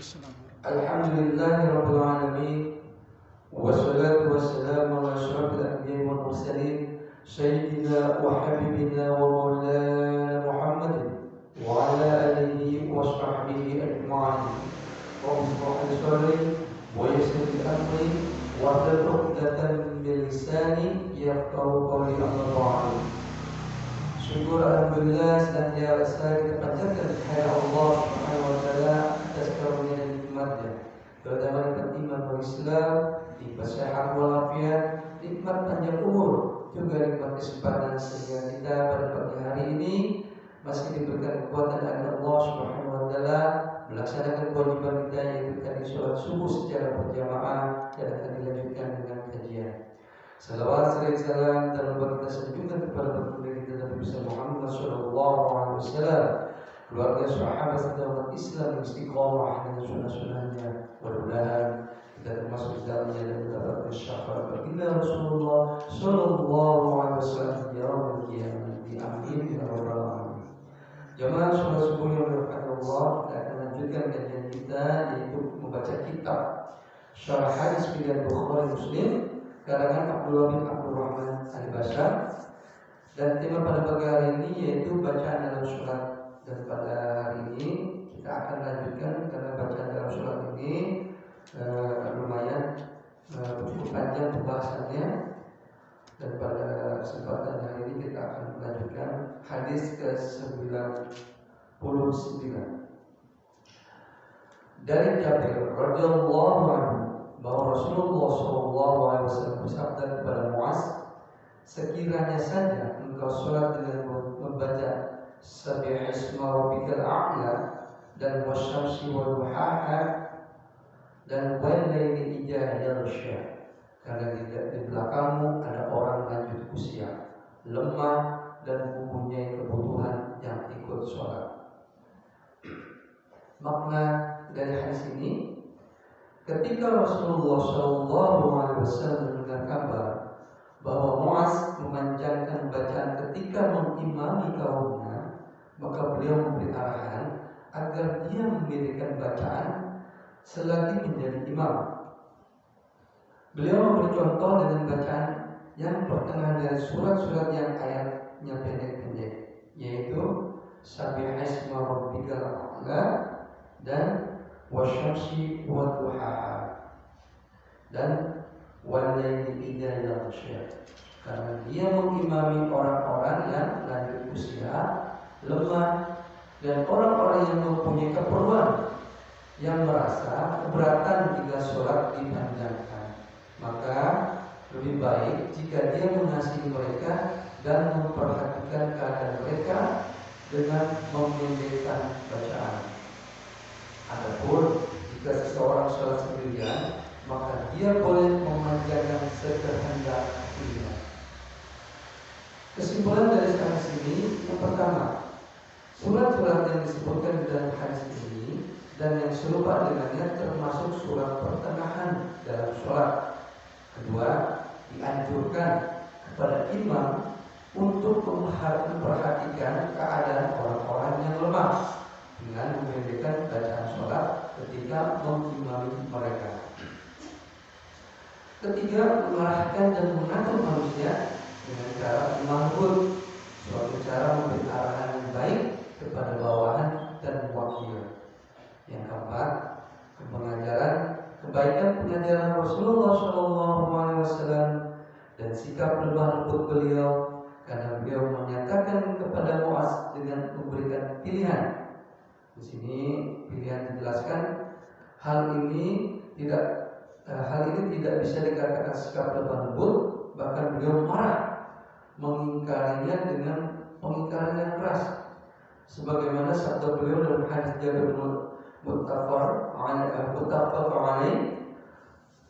Alhamdulillahirabbil alamin. Wassalatu wassalamu ala asyrafil anbiya'i wal mursalin sayyidina wa habibina wa maulana Muhammadin wa ala alihi wa sahbihi ajma'in. Rabbi sholli wa yassir li amri wa hlul 'uqdatam min lisani yafqahu qawli. Amma ba'd. Syukur alhamdulillah senantiasa kita panjatkan kepada Allah Subhanahu wa taala atas karunia dan nikmatnya. Terutama nikmat iman berislam, nikmat sehat walafiat, nikmat panjang umur, juga nikmat kesempatan sehingga kita pada pagi hari ini masih diberikan kekuatan oleh Allah Subhanahu wa taala melaksanakan kewajiban kita, yaitu tadi sholat subuh secara berjamaah dan akan dilanjutkan dengan kajian. Salawat serta salam dan berkah kita kepada baginda kita Nabi Muhammad sallallahu alaihi wasallam, keluarga sahabat serta umat Islam yang istiqomah dengan sunnah-sunnahnya. Mudah-mudahan kita termasuk dalamnya dan mendapat syafaat baginda Rasulullah sallallahu alaihi wasallam di yaumil qiyamah. Amin ya rabbal alamin. Jamaah sholat subuh yang dirahmati Allah, kita akan lanjutkan kajian kita, yaitu membaca kitab Syarah Hadis Pilihan Bukhari Muslim karangan Abdullah bin Abdurrahman Al-Bashar, dan tema pada pagi hari ini yaitu bacaan dalam sholat. Dan pada hari ini kita akan lanjutkan karena bacaan dalam sholat ini lumayan cukup panjang pembahasannya. Dan pada kesempatan hari ini kita akan melanjutkan hadis ke-99 dari Jabir radhiyallahu anhu bahwa Rasulullah SAW bersabda kepada Muaz, sekiranya saja engkau sholat dengan membaca Sabbihisma rabbikal a'la dan wasyamsi wal duhaha dan wal laili idza yaghsha, karena di belakangmu ada orang lanjut usia, lemah dan mempunyai kebutuhan yang ikut sholat. Makna dari hadis ini, ketika Rasulullah SAW mendengar kabar bahwa Muaz memanjangkan bacaan ketika mengimami kaumnya, maka beliau memberi arahan agar dia mendirikan bacaan selagi menjadi imam. Beliau memberi contoh dengan bacaan yang pertengahan dari surat-surat yang ayatnya pendek-pendek, yaitu Sabbihisma rabbikal a'la dan wasyamsi wa duhaha dan wal laili idza yaghsha, karena dia mengimami orang-orang yang lanjut usia, lemah, dan orang-orang yang mempunyai keperluan, yang merasa keberatan jika sholat dipanjangkan. Maka lebih baik jika dia mengasihi mereka dan memperhatikan keadaan mereka dengan memendekkan bacaan. Adapun jika seseorang sholat sendirian, maka dia boleh memanjangkan sekehendak dia. Kesimpulan dari hadis ini, yang pertama, surat-surat yang disebutkan di dalam hadis ini dan yang serupa dengannya termasuk surat pertengahan dalam sholat. Kedua, dianjurkan kepada imam untuk memperhatikan keadaan orang-orang yang lemah dengan memendekkan bacaan sholat ketika mengimami mereka. Ketiga, mengarahkan dan mengatur manusia dengan cara lembut, suatu cara memberi arahan yang baik kepada bawahan dan wakil. Yang keempat, kebaikan pengajaran Rasulullah SAW dan sikap lemah lembut beliau, karena beliau menyatakan kepada Muaz dengan memberikan pilihan. Di sini pilihan dijelaskan, hal ini tidak bisa dikatakan sikap lemah lembut, bahkan beliau marah mengingkarinya dengan pengingkaran yang keras, sebagaimana sabda beliau dalam hadis Jabir muttafaq alaih,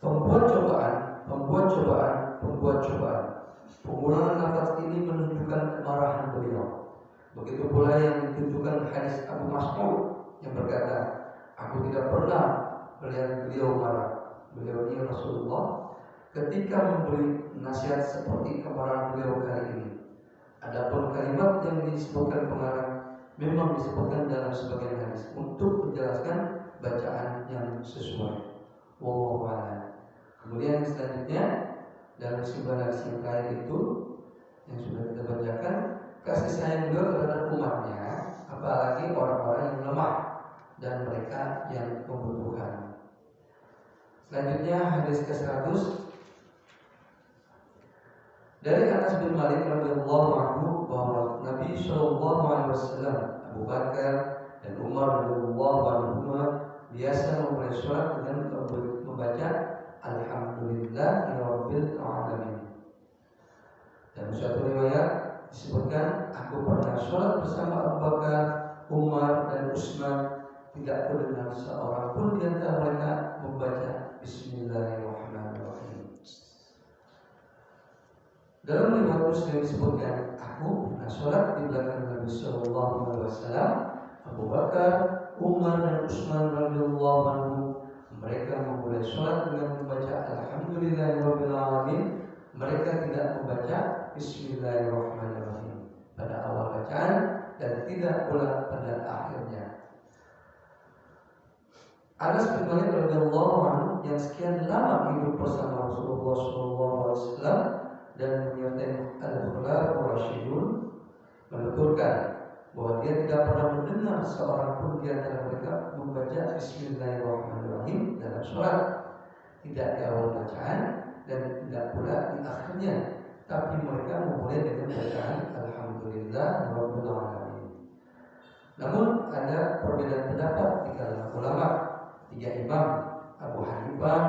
pembuat cobaan. Pengulangan lafaz ini menunjukkan kemarahan beliau. Begitu pula yang ditunjukkan hadis Abu Mas'ud yang berkata, aku tidak pernah melihat beliau marah. Beliau ini Rasulullah ketika memberi nasihat seperti kemarahan beliau kali ini. Adapun kalimat yang disebutkan pengarang memang disebutkan dalam sebagian hadis untuk menjelaskan bacaan dalam sebuah hadis yang terakhir itu yang sudah kita bacakan, kasih sayang beliau terhadap umatnya, apalagi orang-orang yang lemah dan mereka yang membutuhkan. Selanjutnya hadis ke-100 dari Anas bin Malik radhiyallahu anhu bahwa Nabi sallallahu alaihi wasallam, Abu Bakar dan Umar radhiyallahu anhu biasa memulai sholat dengan membaca Alhamdulillahirabbil alamin. Dan suatu riwayat disebutkan, aku pernah sholat bersama Abu Bakar, Umar dan Utsman, tidak mendengar seorang pun di antara mereka membaca Bismillahirrahmanirrahim. Dalam riwayat Muslim disebutkan, aku pernah sholat di belakang Nabi sallallahu alaihi wasallam, Abu Bakar, Umar dan Utsman radhiyallahu anhu. Mereka memulai sholat dengan membaca Alhamdulillahirabbil alamin. Mereka tidak membaca Bismillahirrahmanirrahim pada awal bacaan dan tidak pula pada akhirnya. Anas bin Malik radhiyallahu anhu yang sekian lama hidup bersama Rasulullah sallallahu alaihi wasallam dan menyertai al-khulafaur rasyidun menuturkan bahwa dia tidak pernah mendengar seorang pun di antara mereka membaca Bismillahirrahmanirrahim dalam sholat, tidak di awal bacaan dan tidak pula di akhirnya, tapi mereka memulai dengan bacaan Alhamdulillahirabbil alamin. Namun ada perbedaan pendapat di kalangan ulama. 3 imam, Abu Hanifah,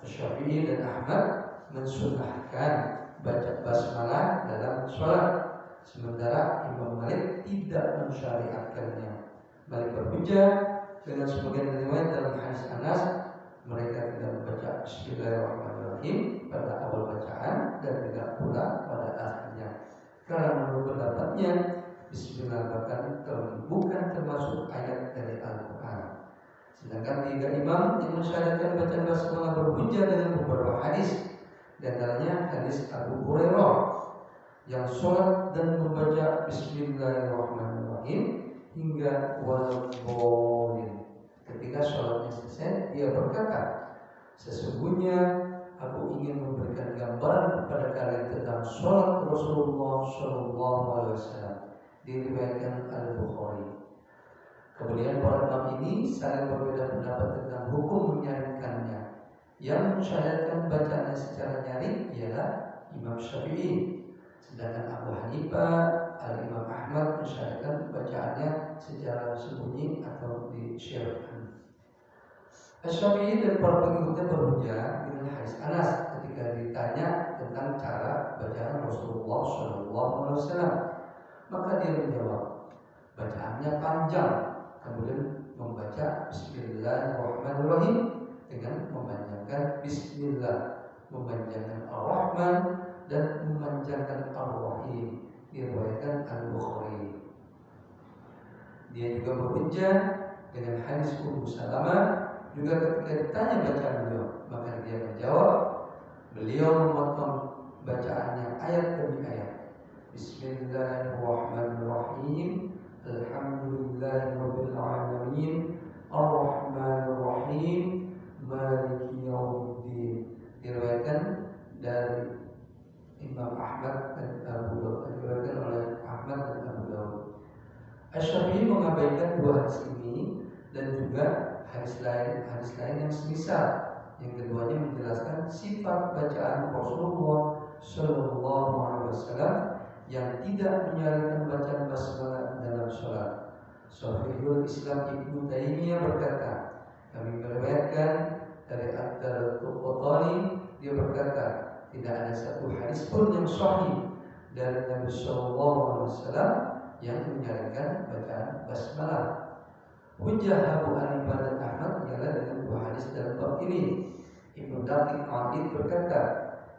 Syafi'i dan Ahmad mensunnahkan baca basmalah dalam sholat, sementara Imam Malik tidak mensyariatkannya. Malik berhujjah dengan sebagian riwayat dalam hadis Anas, mereka tidak membaca Bismillahirrahmanirrahim pada awal bacaan dan tidak pula pada akhirnya, karena menurut pendapatnya Bismillahirrahmanirrahim bukan termasuk ayat dari Al-Quran. Sedangkan 3 imam yang mensyariatkan bacaan basmalah berhujjah dengan beberapa hadis, di antaranya hadis Abu Hurairah yang sholat dan membaca Bismillahirrahmanirrahim hingga waladhdallin. Ketika sholatnya selesai, dia berkata, sesungguhnya aku ingin memberikan gambaran kepada kalian tentang sholat Rasulullah sallallahu alaihi wasallam, diriwayatkan Al-Bukhari. Kemudian para imam ini saling berbeda pendapat tentang hukum menyaringkannya. Yang mensyariatkan bacaannya secara nyaring ialah Imam Syafi'i, sedangkan Abu Hanifah, Al-Imam Ahmad mensyariatkan bacaannya secara sembunyi atau disyiarkan. Syafi'i dan para pengikutnya berhujjah dengan hadis Anas ketika ditanya tentang cara bacaan Rasulullah SAW. Maka dia menjawab, bacaannya panjang, kemudian membaca Bismillahirrahmanirrahim dengan memanjangkan Bismillah, memanjangkan Ar-Rahman dan memanjangkan Ar-Rahim, diriwayatkan Al-Bukhari. Dia juga berhujjah dengan hadis Ummu Salamah juga ketika ditanya bacaan beliau, maka dia menjawab, beliau memotong bacaannya ayat demi ayat. Bismillahirrahmanirrahim, Alhamdulillahirabbil alamin, Ar-Rahmanir-Rahim, Maliki Yaumiddin, diriwayatkan dari Imam Ahmad dan Abu Dawud, diriwayatkan oleh Ahmad dan Abu Dawud. Asy-Syafi'i mengabaikan 2 hadis ini dan juga hadis lain yang semisal. Yang keduanya menjelaskan sifat bacaan Rasulullah sallallahu alaihi wasallam yang tidak menyarankan bacaan basmalah dalam sholat. Shaykhul Islam Ibnu Taimiyah berkata, kami meriwayatkan dari Ad-Darqutni, dia berkata, tidak ada satu hadis pun yang sahih dari Nabi sallallahu alaihi wasallam yang menyarankan bacaan basmalah. Hujjah Abu Hanifah dan Ahmad ialah dengan 2 hadis dalam bab ini. Ibnu Daqiq Al-Id berkata,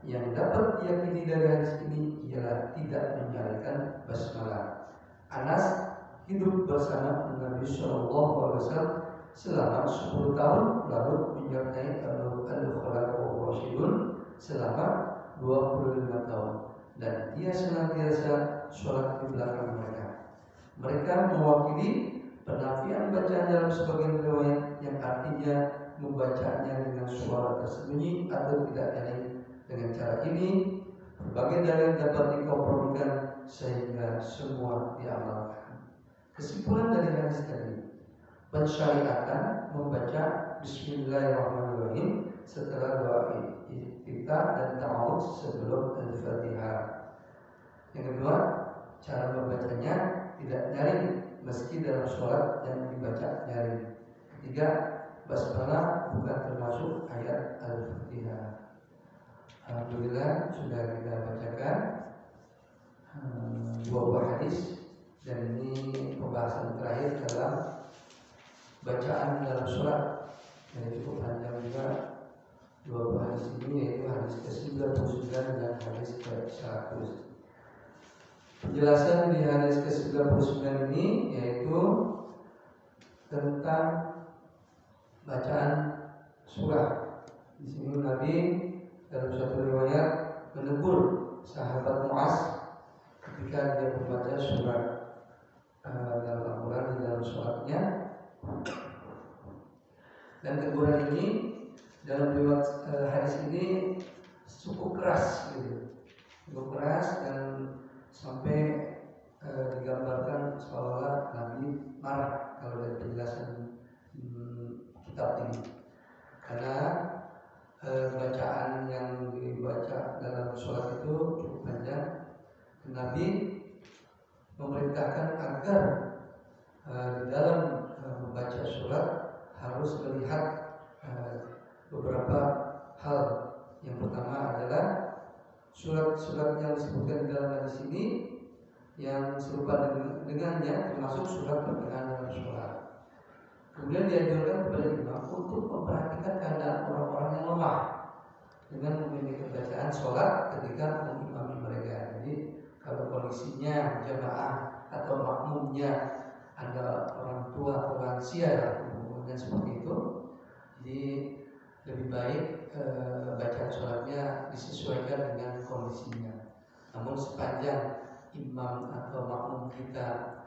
yang dapat diyakini dari hadis ini ialah tidak menyarankan basmalah. Anas hidup bersama Nabi sallallahu alaihi wasallam selama 10 tahun, lalu menyertai al-khulafaur rasyidun selama 25 tahun, dan dia senantiasa sholat di belakang mereka. Mereka mewakili penafian bacaan dalam sebagian riwayat yang artinya membacanya dengan suara tersembunyi atau tidak nyaring Dengan cara ini berbagai dalil dapat dikompromikan sehingga semua diamalkan. Kesimpulan dari hadis tadi, pensyariatan membaca Bismillahirrahmanirrahim setelah doa iftitah dan ta'awudz sebelum Al-Fatihah. Yang kedua, cara membacanya tidak nyaring meski dalam sholat yang dibaca nyaring. Ketiga, basmalah bukan termasuk ayat Al-Fatihah. Alhamdulillah sudah kita bacakan dua buah hadis, dan ini pembahasan terakhir dalam bacaan dalam surat yang cukup panjang juga. Dua buah hadis ini yaitu hadis ke-99 dan hadis ke-100. Penjelasan di hadis ke-99 ini yaitu tentang bacaan surah. Di sini Nabi dalam suatu riwayat menegur sahabat Mu'az ketika dia membaca surat dalam Al-Quran di dalam suratnya. Dan teguran ini dalam riwayat hadis ini cukup keras, cukup keras, dan sampai digambarkan seolah-olah Nabi marah kalau dari penjelasan kitab ini, karena bacaan yang dibaca dalam sholat itu cukup panjang. Nabi memerintahkan agar di dalam membaca surat harus melihat beberapa hal. Yang pertama adalah surat-surat yang disebutkan di dalam hadis ini yang serupa dengannya termasuk surat pertengahan dalam sholat. Kemudian dianjurkan kepada imam untuk memperhatikan keadaan orang-orang yang lemah dengan memiliki bacaan sholat ketika mengimami mereka. Jadi kalau kondisinya jamaah atau makmumnya ada orang tua atau lansia kemudian seperti itu, jadi lebih baik bacaan sholatnya disesuaikan dengan kondisinya. Namun sepanjang imam atau makmum kita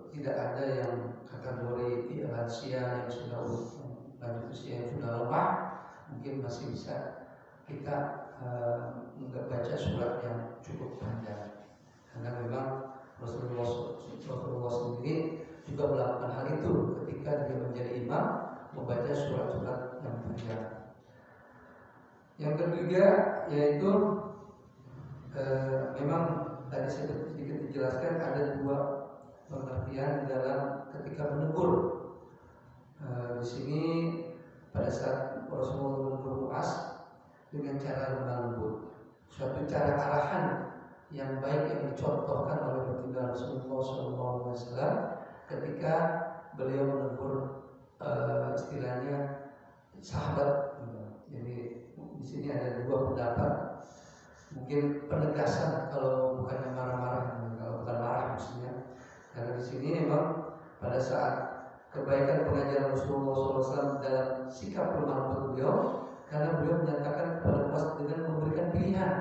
tidak ada yang kategori lansia yang sudah lanjut usia yang sudah lemah, mungkin masih bisa kita membaca surat yang cukup panjang, karena memang Rasulullah sendiri juga melakukan hal itu ketika dia menjadi imam, membaca surat-surat yang panjang. Yang ketiga yaitu memang tadi sedikit dijelaskan ada dua pengertian dalam ketika menegur. Di sini pada saat Rasulullah menegur Mu'az dengan cara lemah lembut, suatu cara arahan yang baik yang dicontohkan oleh baginda Rasulullah SAW ketika beliau menegur istilahnya sahabat. Jadi di sini ada dua pendapat, mungkin penegasan kalau bukannya marah-marah, kalau bukan marah maksudnya. Karena di sini memang pada saat kebaikan pengajaran Rasulullah SAW dalam sikap lemah lembut beliau, karena beliau menyatakan kepada Mu'az dengan memberikan pilihan.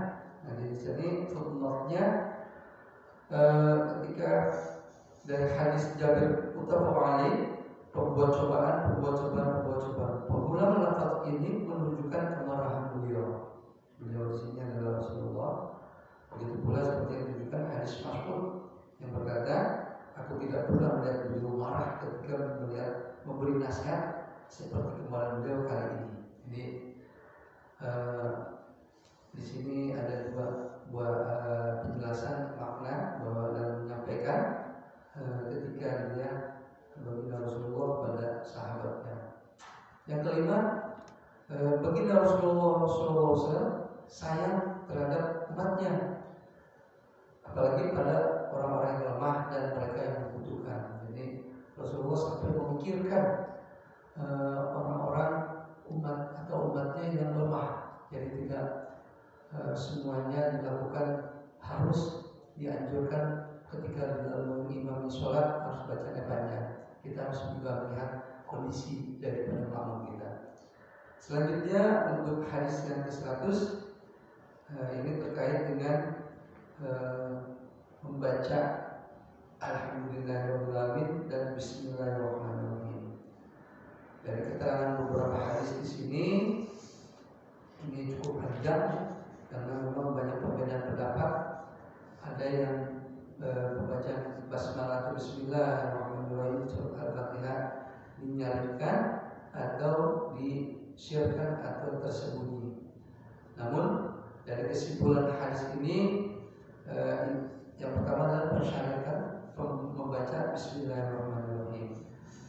Nah di sini footnote-nya ketika dari hadis Jabir muttafaq alaih, pembuat cobaan. Pengulangan lafaz ini menunjukkan kemarahan beliau. Beliau di sini adalah Rasulullah. Begitu pula seperti yang ditunjukkan hadis masyhur yang berkata, aku tidak pernah melihat beliau marah ketika melihat memberi nasihat seperti kemarahan beliau kali ini. Jadi di sini ada dua penjelasan makna bahwa dalam menyampaikan ketika dia baginda Rasulullah pada sahabatnya. Yang kelima, baginda Rasulullah SAW sayang terhadap umatnya, apalagi pada orang-orang yang lemah dan mereka yang membutuhkan. Jadi Rasulullah sampai memikirkan orang-orang umat atau umatnya yang lemah. Jadi tidak semuanya dilakukan harus dianjurkan ketika dalam mengimami sholat harus bacanya panjang. Kita harus juga melihat kondisi daripada makmum kita. Selanjutnya untuk hadis yang ke-100, ini terkait dengan membaca Alhamdulillahirobbilalamin dan Bismillahirrahmanirrahim. Dari keterangan beberapa hadis di sini, ini cukup panjang, dinyaringkan atau disyirkan atau tersembunyi. Namun dari kesimpulan hadis ini yang pertama adalah persyaratan membaca Bismillahirrahmanirrahim.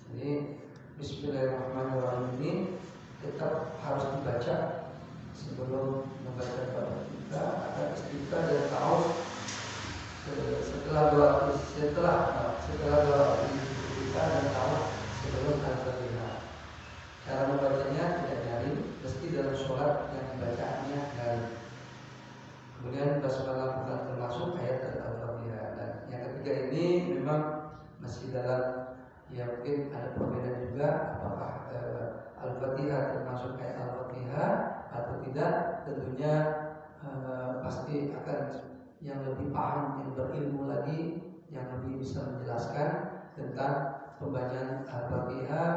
Jadi Bismillahirrahmanirrahim ini tetap harus dibaca sebelum membaca doa kita agar istiqah dan ta'awudz setelah doa istiqah dan ta'awudz sebelum Al-Fatihah. Cara membacanya tidak nyaring, mesti dalam sholat yang dibacaannya nyaring. Kemudian basmalah bukan termasuk ayat Al-Fatihah. Dan yang ketiga ini memang masih dalam yang mungkin ada perbedaan juga apakah Al-Fatihah termasuk ayat Al-Fatihah atau tidak. Tentunya pasti akan yang lebih paham, yang berilmu lagi, yang lebih bisa menjelaskan tentang pembacaan Al-Fatihah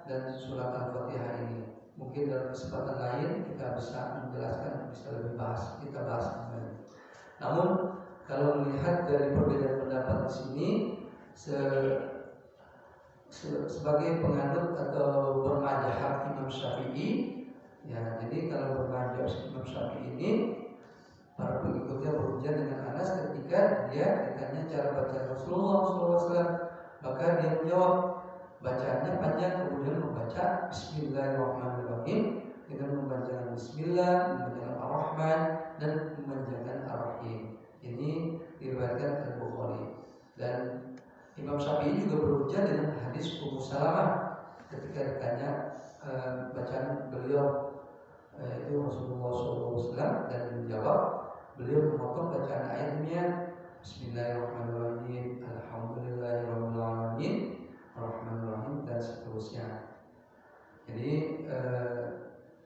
dan surat Al-Fatihah ini. Mungkin dalam kesempatan lain kita bisa menjelaskan, bisa lebih kita bahas kembali. Namun kalau melihat dari perbedaan pendapat di sini, sebagai penganut atau bermadhab Imam Syafi'i, ya, jadi kalau bermadhab Imam Syafi'i ini, para pengikutnya berujar dengan Anas ketika dia ditanya cara baca Rasulullah SAW, maka dia menjawab bacaannya panjang, kemudian membaca Bismillahirrahmanirrahim dengan membaca Bismillah, membaca Ar-Rahman dan membaca Ar-Rahim. Ini diriwayatkan Al-Bukhari. Dan Imam Syafi'i juga berujar dengan hadis Ummu Salamah ketika ditanya bacaan beliau itu Rasulullah SAW, dan menjawab, beliau memotong bacaan ayatnya Bismillahirrahmanirrahim, Alhamdulillahirrahmanirrahim, Ar-Rahmanirrahim dan seterusnya. Jadi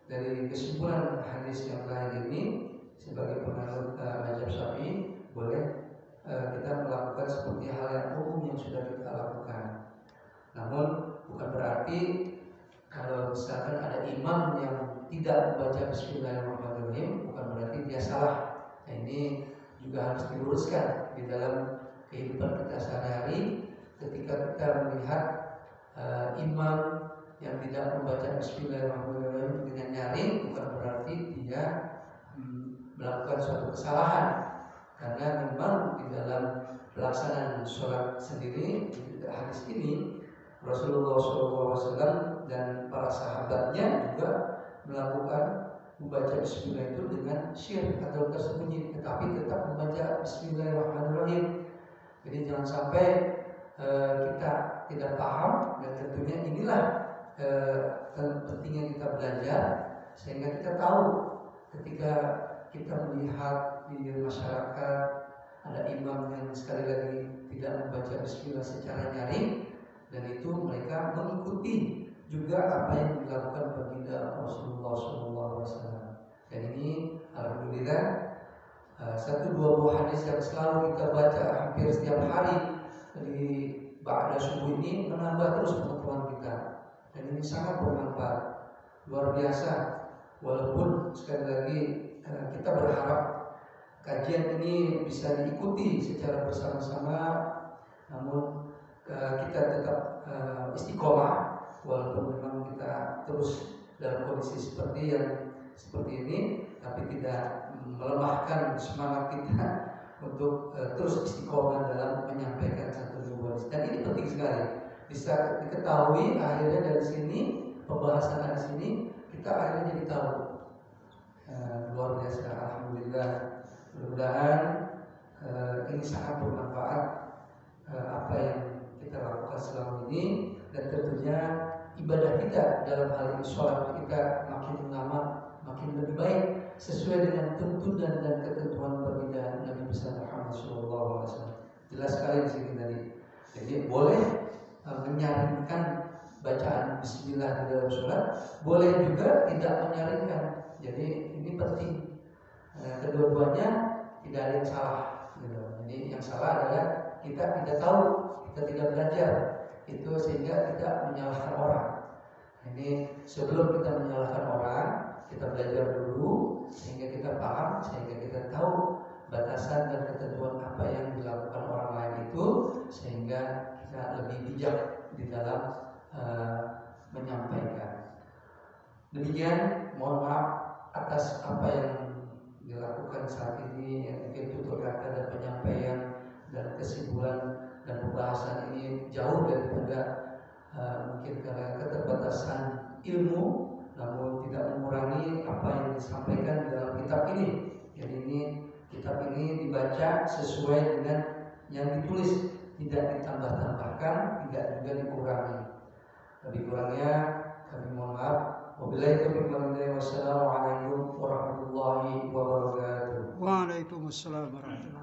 dari kesimpulan hadis yang terakhir ini, sebagai penganut mazhab Syafi'i, boleh kita melakukan seperti hal yang umum yang sudah kita lakukan. Namun bukan berarti kalau misalkan ada imam yang tidak membaca Bismillahirrahmanirrahim, bukan berarti dia salah. Nah, ini juga harus diluruskan di dalam kehidupan kita sehari-hari. Ketika kita melihat imam yang tidak membaca Bismillahirrahmanirrahim dengan nyaring, bukan berarti dia melakukan suatu kesalahan. Karena memang di dalam pelaksanaan sholat sendiri, hadis ini Rasulullah SAW dan para sahabatnya juga melakukan membaca Bismillah itu dengan syir atau tersembunyi, tetapi tetap membaca Bismillahirrahmanirrahim. Jadi jangan sampai kita tidak paham, dan tentunya inilah pentingnya kita belajar sehingga kita tahu ketika kita melihat di masyarakat ada imam yang sekali lagi tidak membaca Bismillah secara nyaring, dan itu mereka mengikuti juga apa yang dilakukan baginda Rasulullah SAW. Dan ini alhamdulillah satu dua buah hadis yang selalu kita baca hampir setiap hari di ba'da subuh ini menambah terus pengetahuan kita, dan ini sangat bermanfaat luar biasa. Walaupun sekali lagi kita berharap kajian ini bisa diikuti secara bersama-sama, namun kita tetap istiqomah walaupun memang kita terus dalam kondisi seperti ini, tapi tidak melemahkan semangat kita untuk terus istiqomah dalam menyampaikan satu dua hadis. Dan ini penting sekali bisa diketahui. Akhirnya dari sini pembahasan dari sini kita akhirnya jadi tahu. Luar biasa, alhamdulillah. Mudah-mudahan ini sangat bermanfaat apa yang kita lakukan selama ini, dan tentunya ibadah kita dalam hal ini sholat kita makin lama makin lebih baik sesuai dengan tuntunan dan ketentuan baginda Nabi besar Muhammad SAW. Jelas sekali di sini tadi. Jadi boleh menyaringkan bacaan Bismillah di dalam sholat, boleh juga tidak menyaringkan. Jadi ini penting. Kedua-duanya tidak ada yang salah. Jadi yang salah adalah kita tidak tahu, kita tidak belajar itu sehingga tidak menyalahkan orang. Ini sebelum kita menyalahkan orang, kita belajar dulu sehingga kita paham, sehingga kita tahu batasan dan ketentuan apa yang dilakukan orang lain itu, sehingga kita lebih bijak di dalam menyampaikan. Demikian, mohon maaf atas apa yang dilakukan saat ini, yang mungkin tutur kata dan penyampaian dan kesimpulan dan pembahasan ini jauh daripada mungkin karena keterbatasan ilmu, namun tidak mengurangi apa yang disampaikan di dalam kitab ini. Jadi kitab ini dibaca sesuai dengan yang ditulis, tidak ditambah-tambahkan, tidak juga dikurangi. Lebih kurangnya kami mohon maaf. Wabillahi taufiq wal hidayah. Wassalamualaikum warahmatullahi wabarakatuh. Waalaikumsalam warahmatullahi wabarakatuh.